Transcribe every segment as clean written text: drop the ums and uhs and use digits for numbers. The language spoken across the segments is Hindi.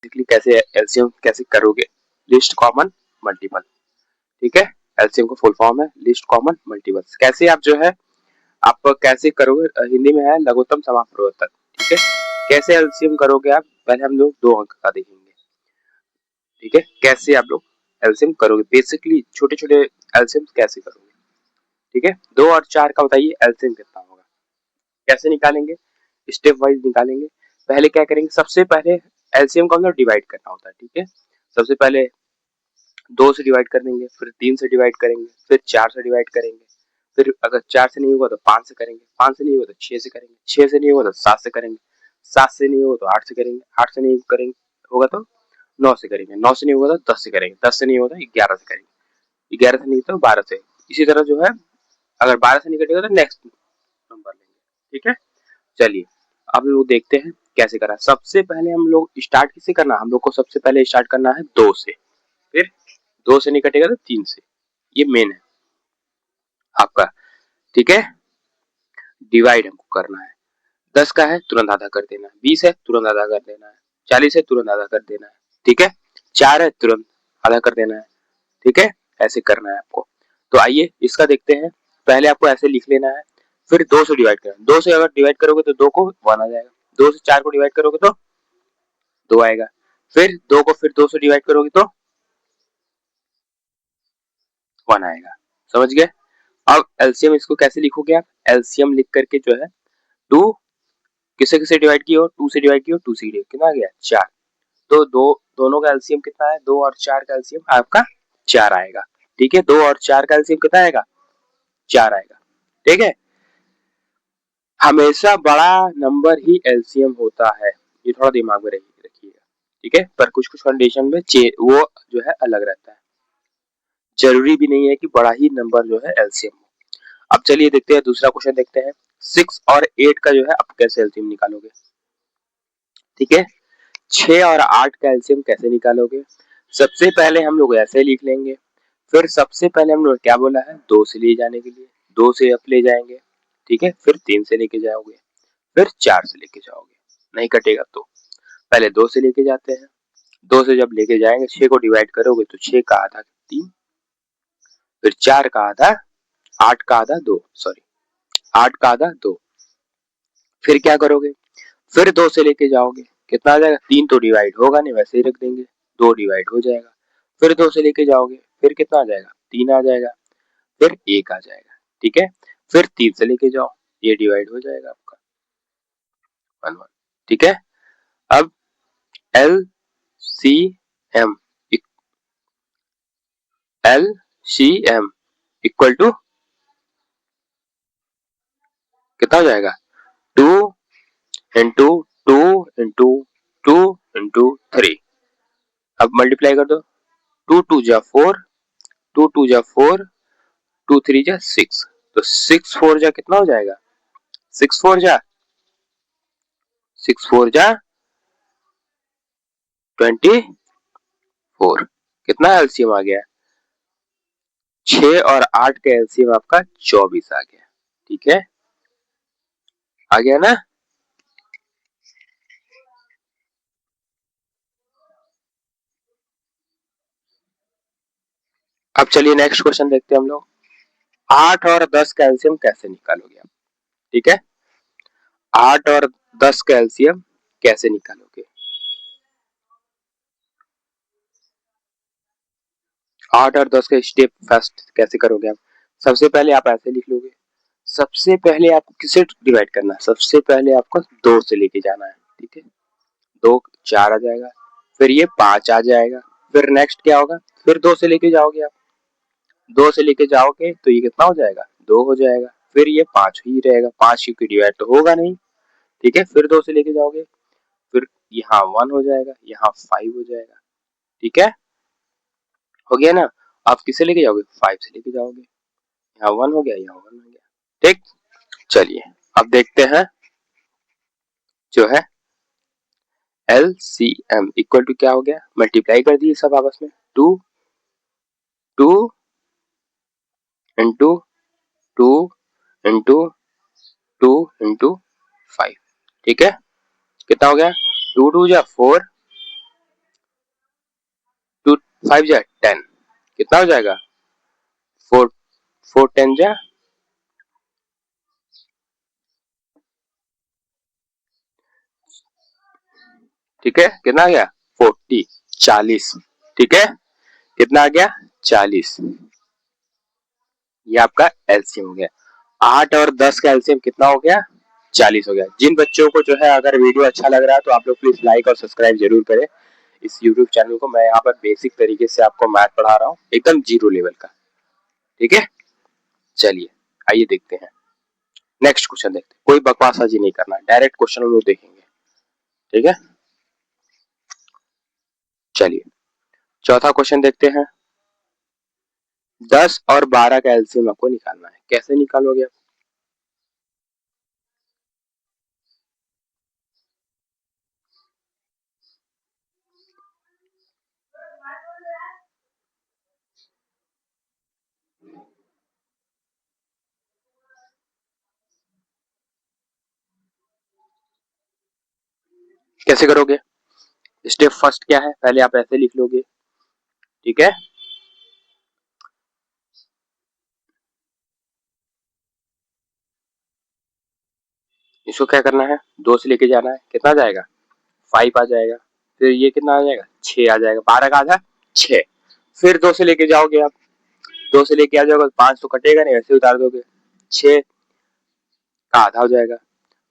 बेसिकली कैसे एलसीएम कैसे करोगे, लिस्ट कॉमन मल्टीपल। ठीक है, एलसीएम का फुल फॉर्म है लिस्ट कॉमन मल्टीपल। कैसे आप जो है आप कैसे करोगे, हिंदी में है लघुत्तम समापवर्तक। ठीक है, कैसे एलसीएम करोगे आप, पहले हम लोग 2 अंक का देखेंगे। ठीक है, कैसे आप लोग एलसीएम करोगे, बेसिकली छोटे छोटे एलसीएम कैसे करोगे। ठीक है, 2 और 4 का बताइए एलसीएम कितना होगा, कैसे निकालेंगे, स्टेप वाइज निकालेंगे। पहले क्या करेंगे, सबसे पहले एलसीएम को हम लोग डिवाइड करना होता है। ठीक है, सबसे पहले 2 से डिवाइड कर देंगे, फिर 3 से डिवाइड करेंगे, फिर 4 से डिवाइड करेंगे, फिर अगर 4 से नहीं होगा तो 5 से करेंगे, 5 से नहीं होगा तो 6 से करेंगे, 6 से नहीं होगा तो 7 से करेंगे, 7 से नहीं होगा तो 8 से करेंगे, 8 से नहीं करेंगे होगा तो 9 से करेंगे, 9 से नहीं होगा तो 10 से करेंगे, 10 से नहीं होगा तो 11 से करेंगे, 11 से नहीं तो 12 से। इसी तरह जो है अगर 12 से नहीं कटेगा तो नेक्स्ट नंबर लेंगे। ठीक है, चलिए अब लोग देखते हैं कैसे करा। सबसे पहले हम लोग स्टार्ट किससे करना, हम लोग को सबसे पहले स्टार्ट करना है 2 से, फिर 2 से नहीं कटेगा तो 3 से, ये मेन है आपका। ठीक है, डिवाइड हमको करना है, 10 का है तुरंत आधा कर देना है, 20 है तुरंत आधा कर देना है, 40 है तुरंत आधा कर देना है। ठीक है, 4 है तुरंत आधा कर देना है। ठीक है, ऐसे करना है आपको। तो आइए इसका देखते हैं। पहले आपको ऐसे लिख लेना है, फिर 2 से डिवाइड करना, 2 से अगर डिवाइड करोगे तो 2 को 1 आ जाएगा, 2 से 4 को डिवाइड करोगे तो 2 आएगा, फिर 2 को फिर 2 से डिवाइड करोगे तो 1 आएगा। समझ गए। अब एलसीएम इसको कैसे लिखोगे आप, एलसीएम लिख करके जो है 2 किसे किसे डिवाइड किया, 2 से डिवाइड किया, 2 से डिवाइड कितना आ गया 4। तो दो दोनों का एलसीएम कितना है, 2 और 4 का एलसीएम आपका 4 आएगा। ठीक है, 2 और 4 का एलसीएम कितना आएगा, 4 आएगा। ठीक है, हमेशा बड़ा नंबर ही एलसीएम होता है, ये थोड़ा दिमाग में रखिएगा। ठीक है, पर कुछ कुछ कंडीशन में वो जो है अलग रहता है, जरूरी भी नहीं है कि बड़ा ही नंबर जो है एलसीएम हो। अब चलिए देखते हैं दूसरा क्वेश्चन देखते हैं। 6 और 8 का जो है आप कैसे एलसीएम निकालोगे। ठीक है, 6 और 8 का एलसीएम कैसे निकालोगे। सबसे पहले हम लोग ऐसे लिख लेंगे, फिर सबसे पहले हम लोग क्या बोला है 2 से ले जाने के लिए, 2 से अप ले जाएंगे। ठीक है, फिर 3 से लेके जाओगे, फिर 4 से लेके जाओगे, नहीं कटेगा तो पहले 2 से लेके जाते हैं, 2 से जब लेके जाएंगे 6 को डिवाइड करोगे तो 6 का आधा 3, फिर 4 का आधा, 8 का आधा 2, सॉरी 8 का आधा 2, फिर क्या करोगे, फिर 2 से लेके जाओगे, कितना आ जाएगा 3 तो डिवाइड होगा नहीं, वैसे ही रख देंगे, 2 डिवाइड हो जाएगा, फिर 2 से लेके जाओगे, फिर कितना आ जाएगा 3 आ जाएगा, फिर 1 आ जाएगा। ठीक है, फिर 3 से लेके जाओ, ये डिवाइड हो जाएगा आपका 1 1। ठीक है, अब L C M, L C M equal to कितना हो जाएगा 2 इंटू 2 इंटू 2 इंटू 3। अब मल्टीप्लाई कर दो, 2 2 जा 4, 2 2 जा 4, 2 3 जा 6, तो 6 4 जा कितना हो जाएगा, 6 4 जा 6 4 जा 24, कितना एलसीएम आ गया, 6 और 8 का एलसीएम आपका 24 आ गया। ठीक है, आ गया ना। अब चलिए नेक्स्ट क्वेश्चन देखते हैं हम लोग, 8 और 10 का एलसीएम कैसे निकालोगे आप। ठीक है, 8 और 10 का एलसीएम कैसे निकालोगे, 8 और 10 का स्टेप फर्स्ट कैसे करोगे आप। सबसे पहले आप ऐसे लिख लोगे, सबसे पहले आपको किसे डिवाइड करना है, सबसे पहले आपको 2 से लेके जाना है। ठीक है, 2 4 आ जाएगा, फिर ये 5 आ जाएगा, फिर नेक्स्ट क्या होगा, फिर 2 से लेके जाओगे आप, 2 से लेके जाओगे तो ये कितना हो जाएगा 2 हो जाएगा, फिर ये 5 ही रहेगा, 5 क्योंकि डिवाइड तो होगा नहीं। ठीक है, फिर 2 से लेके जाओगे, फिर यहाँ 1 हो जाएगा, यहाँ 5 हो जाएगा। ठीक है, हो गया ना। आप किसे लेके जाओगे 5 से लेके जाओगे, यहाँ 1 हो गया, यहाँ 1 हो गया। ठीक, चलिए अब देखते हैं जो है L C M equal to क्या हो गया, मल्टीप्लाई कर दिए सब आपस में, 2 2 इंटू 2 इंटू 2 इंटू 5। ठीक है, कितना हो गया 2 2 जा 4, 5 जा 10, कितना हो जाएगा 4, 4 10 जा, ठीक है, कितना आ गया 40, 40, ठीक है, कितना आ गया 40, ये आपका एलसीएम हो गया। 8 और 10 का एलसीएम कितना हो गया 40 हो गया। जिन बच्चों को जो है अगर वीडियो अच्छा लग रहा है तो आप लोग प्लीज लाइक और सब्सक्राइब जरूर करें इस यूट्यूब चैनल को। मैं यहाँ पर बेसिक तरीके से आपको मैथ पढ़ा रहा हूँ, एकदम जीरो लेवल का, ठीक है। चलिए आइए देखते हैं नेक्स्ट क्वेश्चन, देखते हैं, कोई बकवासबाजी नहीं करना, डायरेक्ट क्वेश्चन हम लोग देखेंगे, ठीक है। चलिए चौथा क्वेश्चन देखते हैं। 10 और 12 का एलसीएम आपको निकालना है, कैसे निकालोगे आप? कैसे करोगे? स्टेप फर्स्ट क्या है, पहले आप ऐसे लिख लोगे, ठीक है। इसको क्या करना है, 2 से लेके जाना है, कितना जाएगा 5 आ जाएगा, फिर ये कितना आ जाएगा 6 आ जाएगा, 12 का आधा 6, फिर 2 से लेके जाओगे आप, 2 से लेके आ जाओगे 5 तो कटेगा नहीं, ऐसे उतार दोगे, 6 का आधा हो जाएगा,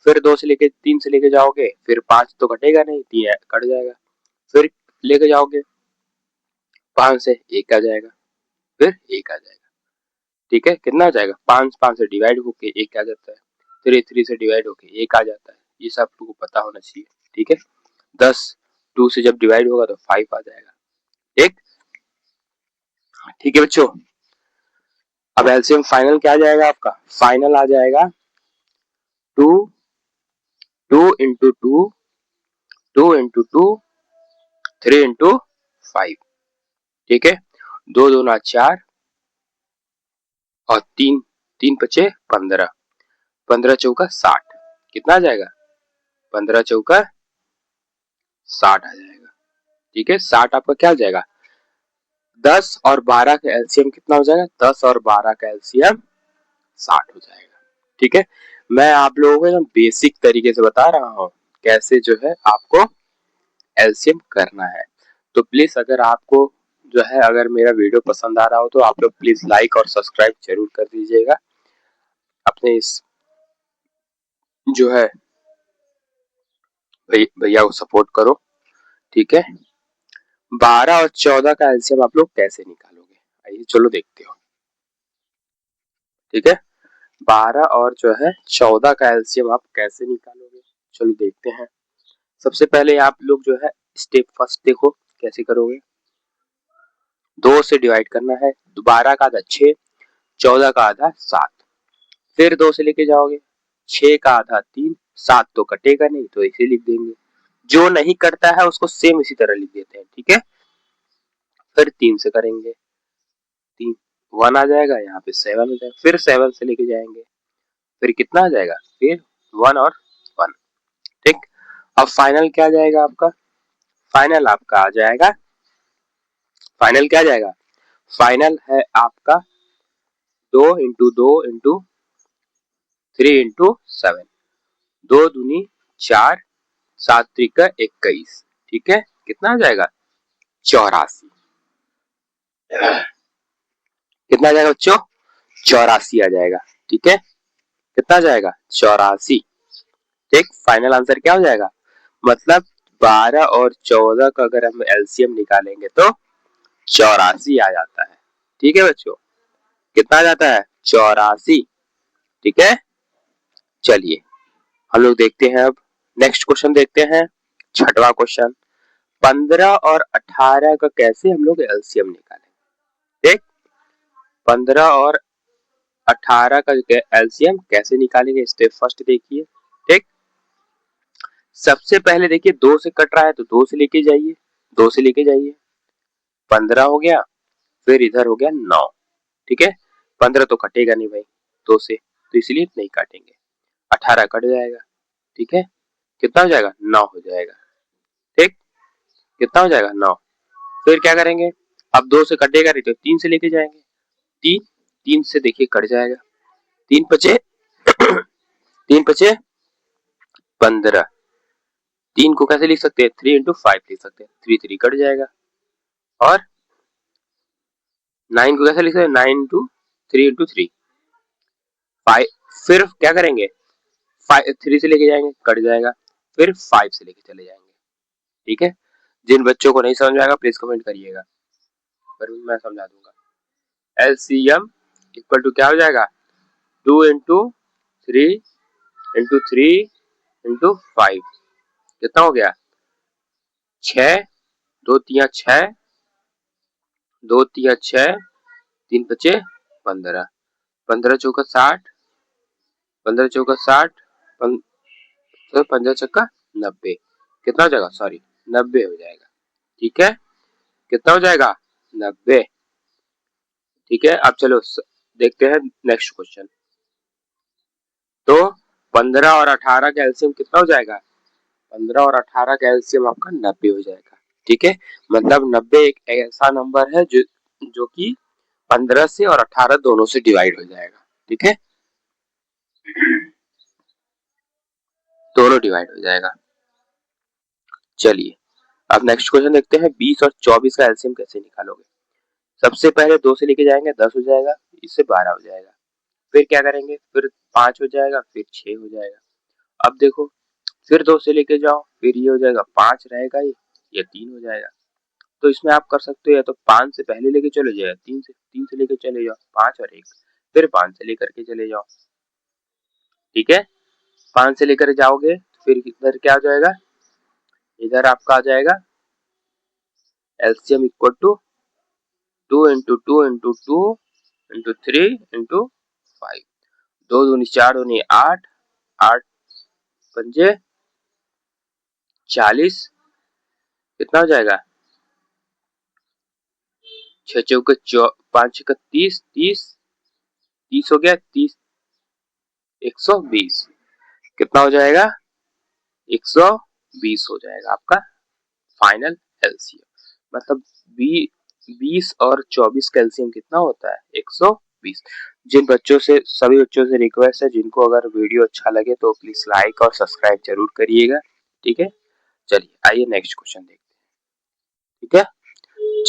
फिर 2 से लेके 3 से लेके जाओगे, फिर 5 तो कटेगा नहीं, 3 कट जाएगा, फिर लेके जाओगे 5 से 1 आ जाएगा, फिर 1 आ जाएगा, ठीक है, कितना आ जाएगा 5, 5 से डिवाइड होके 1 आ जाता है, फिर 3 से डिवाइड होके 1 आ जाता है, ये सब आपको पता होना चाहिए, ठीक है। 10 2 से जब डिवाइड होगा तो 5 आ जाएगा, ठीक, ठीक है बच्चों। अब एलसीएम फाइनल क्या आ जाएगा आपका, फाइनल आ जाएगा 2, 2 इंटू 2, 2 इंटू 2, 3 इंटू 5, ठीक है, 2 दूना 4 और 3, 3 पचे 15, 15 चौका 60, कितना आ जाएगा 15 चौका 60 आ जाएगा, ठीक है। 60 आपका क्या आ जाएगा, 10 और 12 का एलसीएम कितना हो जाएगा, 10 और 12 का एलसीएम 60 हो जाएगा, ठीक है। मैं आप लोगों को एकदम बेसिक तरीके से बता रहा हूँ कैसे जो है आपको एलसीएम करना है। तो प्लीज अगर आपको जो है अगर मेरा वीडियो पसंद आ रहा हो तो आप लोग प्लीज लाइक और सब्सक्राइब जरूर कर दीजिएगा, अपने इस जो है भैया को सपोर्ट करो, ठीक है। 12 और 14 का एलसीएम आप लोग कैसे निकालोगे, आइए चलो देखते हो, ठीक है। 12 और जो है 14 का एलसीएम आप कैसे निकालोगे, चलो देखते हैं। सबसे पहले आप लोग जो है स्टेप फर्स्ट देखो कैसे करोगे, 2 से डिवाइड करना है, 12 का आधा 6, 14 का आधा 7, फिर 2 से लेके जाओगे, 6 का आधा 3, 7 तो कटेगा नहीं तो इसे लिख देंगे, जो नहीं कटता है उसको सेम इसी तरह लिख देते हैं, ठीक है। फिर 3 से करेंगे, 3 1 आ जाएगा, यहाँ पे 7 हो जाएगा, फिर 7 से लेके जाएंगे, फिर कितना आ जाएगा, फिर 1 और 1, ठीक। अब फाइनल क्या आ जाएगा आपका, फाइनल आपका आ जाएगा, फाइनल क्या आ जाएगा, फाइनल है आपका 2 इंटू 2 इंटू 3 इंटू 7, 2 दूनी 4, 7 त्रिका 21, ठीक है, कितना आ जाएगा 84, कितना आ जाएगा बच्चों 84 आ जाएगा, ठीक है, कितना आ जाएगा 84, ठीक। फाइनल आंसर क्या हो जाएगा, मतलब 12 और 14 का अगर हम एलसीएम निकालेंगे तो 84 आ जाता है, ठीक है बच्चों, कितना आ जाता है 84, ठीक है। चलिए हम लोग देखते हैं अब नेक्स्ट क्वेश्चन देखते हैं, छठवां क्वेश्चन, 15 और 18 का कैसे हम लोग एलसीएम निकालेंगे, ठीक। 15 और 18 का एलसीएम कैसे निकालेंगे, स्टेप फर्स्ट देखिए, ठीक। सबसे पहले देखिए 2 से कट रहा है तो 2 से लेके जाइए, 2 से लेके जाइए, 15 हो गया, फिर इधर हो गया 9, ठीक है, 15 तो कटेगा नहीं भाई 2 से, तो इसलिए नहीं काटेंगे, 18 कट जाएगा, ठीक है, कितना हो जाएगा 9 हो जाएगा, ठीक, कितना हो जाएगा 9, फिर क्या करेंगे अब 2 से कटेगा नहीं तो 3 से लेके जाएंगे, 3 से देखिए कट जाएगा, 3 बचे 3 बचे 15, 3 को कैसे लिख सकते हैं, 3 इंटू 5 लिख सकते हैं, 3 3 कट जाएगा, और 9 को कैसे लिख सकते हैं, 9 इंटू 3 इंटू 3 5, फिर क्या करेंगे 3 से लेके जाएंगे कट जाएगा, फिर 5 से लेके चले जाएंगे। ठीक है, जिन बच्चों को नहीं समझ में आएगा प्लीज कमेंट करिएगा, पर मैं समझा दूंगा। एलसीएम इक्वल टू क्या हो जाएगा, 2 इंटू 3 इंटू 3 इंटू 5, कितना हो गया 6, 2 3 6, 2 3 6, 3 बचे 15, 15 चौका 60, 15 चौका 60, 15 चौका 90, कितना हो जाएगा, सॉरी 90 हो जाएगा। ठीक है, कितना हो जाएगा 90। ठीक है, अब चलो देखते हैं नेक्स्ट क्वेश्चन। तो 15 और 18 का एलसीएम कितना हो जाएगा, 15 और 18 का एलसीएम आपका 90 हो जाएगा। ठीक है, मतलब 90 एक ऐसा नंबर है जो कि 15 से और 18 दोनों से डिवाइड हो जाएगा। ठीक है, दोनों डिवाइड हो जाएगा। चलिए अब नेक्स्ट क्वेश्चन देखते हैं, 20 और 24 का एलसीएम कैसे निकालोगे। सबसे पहले 2 से लेके जाएंगे 10 हो जाएगा, इससे 12 हो जाएगा, फिर क्या करेंगे, फिर 5 हो जाएगा, फिर 6 हो जाएगा। अब देखो फिर 2 से लेके जाओ, फिर ये हो जाएगा 5 रहेगा, ये 3 हो जाएगा। तो इसमें आप कर सकते हो या तो 5 से पहले लेके चले जाओ, 3 से लेके चले जाओ, 5 और 1, फिर 5 से लेकर के चले जाओ। ठीक है, 5 से लेकर जाओगे फिर इधर क्या हो जाएगा, इधर आपका आ जाएगा LCM equal to 2 into 2 into 2 into 3 into 5, 2 दूनी 4 दूनी 8, 8 पंजे 40, कितना हो जाएगा 6 चौके 5 छक्का 30, 30 हो गया, 30 120, कितना हो जाएगा 120 हो जाएगा आपका फाइनल एलसीएम। मतलब 20 और 24 का एलसीएम कितना होता है 120। जिन बच्चों से सभी बच्चों से रिक्वेस्ट है, जिनको अगर वीडियो अच्छा लगे तो प्लीज लाइक और सब्सक्राइब जरूर करिएगा। ठीक है, चलिए आइए नेक्स्ट क्वेश्चन देखते हैं। ठीक है,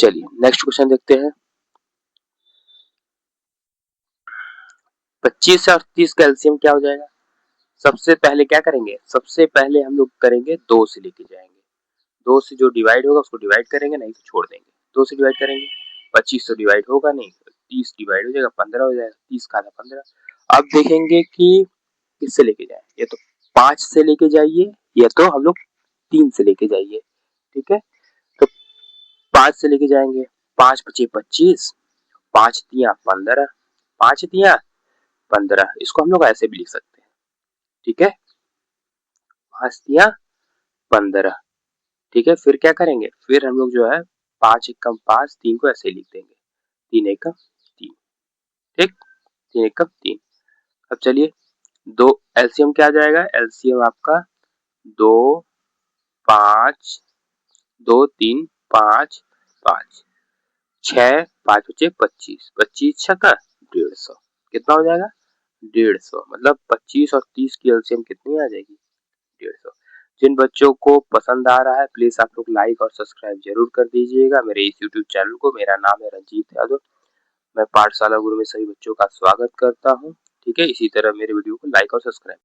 चलिए नेक्स्ट क्वेश्चन देखते हैं। 25 और 30 का एलसीएम क्या हो जाएगा। सबसे पहले क्या करेंगे, सबसे पहले हम लोग करेंगे 2 से लेके जाएंगे, 2 से जो डिवाइड होगा उसको डिवाइड करेंगे, नहीं तो छोड़ देंगे। 2 से डिवाइड करेंगे, 25 तो डिवाइड होगा नहीं, 30 डिवाइड हो जाएगा, 15 हो जाएगा, 30 का आधा 15। अब देखेंगे कि किससे लेके जाए, ये तो 5 से लेके जाइए या तो हम लोग 3 से लेके जाइए। ठीक है, तो 5 से लेके जाएंगे, 5 पचे 25, 5 तिया 15, 5 तिया 15, इसको हम लोग ऐसे भी लिख सकते हैं। ठीक है, 5 तिया 15। ठीक है, फिर क्या करेंगे, फिर हम लोग जो है 5 एकम 5, 3 को ऐसे लिख देंगे, 3 एकम 3। ठीक, 3 एकम 3। अब चलिए दो एलसीएम क्या आ जाएगा, एलसीएम आपका 2 5 2 3 5 5 6, 5 बचे 25, 25 छक्का 150, कितना हो जाएगा 150। मतलब 25 और 30 की एलसीएम कितनी आ जाएगी 150। जिन बच्चों को पसंद आ रहा है प्लीज आप लोग लाइक और सब्सक्राइब जरूर कर दीजिएगा मेरे इस यूट्यूब चैनल को। मेरा नाम है रंजीत यादव, मैं पाठशाला गुरु में सभी बच्चों का स्वागत करता हूँ। ठीक है, इसी तरह मेरे वीडियो को लाइक और सब्सक्राइब